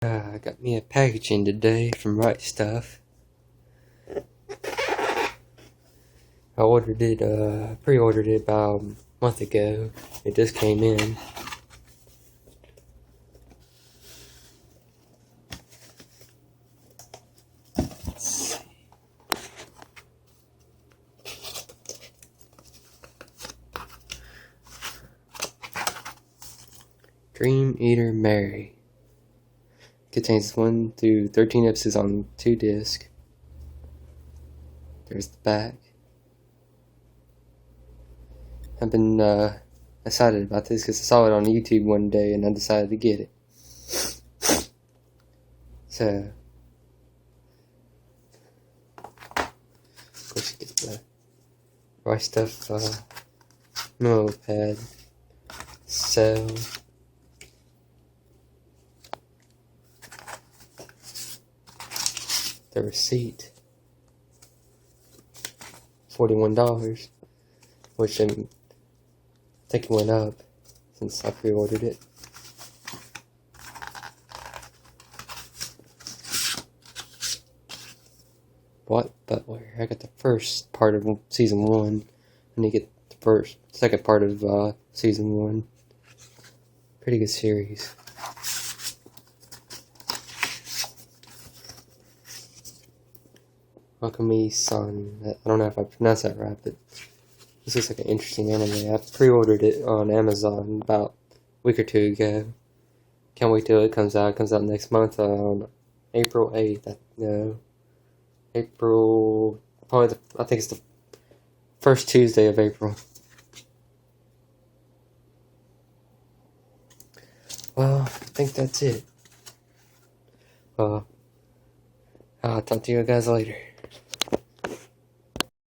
I got me a packaging today from Right Stuff. I ordered it, pre-ordered it about a month ago. It just came in. Let's see. Dream Eater Mary. Contains 1 through 13 episodes on 2 discs. There's the back. I've been excited about this because I saw it on YouTube one day and I decided to get it. So, of course, you get the Right Stuff notepad. So, the receipt, $41, which I think it went up since I pre-ordered it. What Butler? I got the first part of season 1. I need to get the second part of season 1. Pretty good series. Akemi-san. I don't know if I pronounced that right, but this looks like an interesting anime. I pre-ordered it on Amazon about a week or two ago. Can't wait till it comes out. It comes out next month on April 8th. I think it's the first Tuesday of April. Well, I think that's it. I'll talk to you guys later.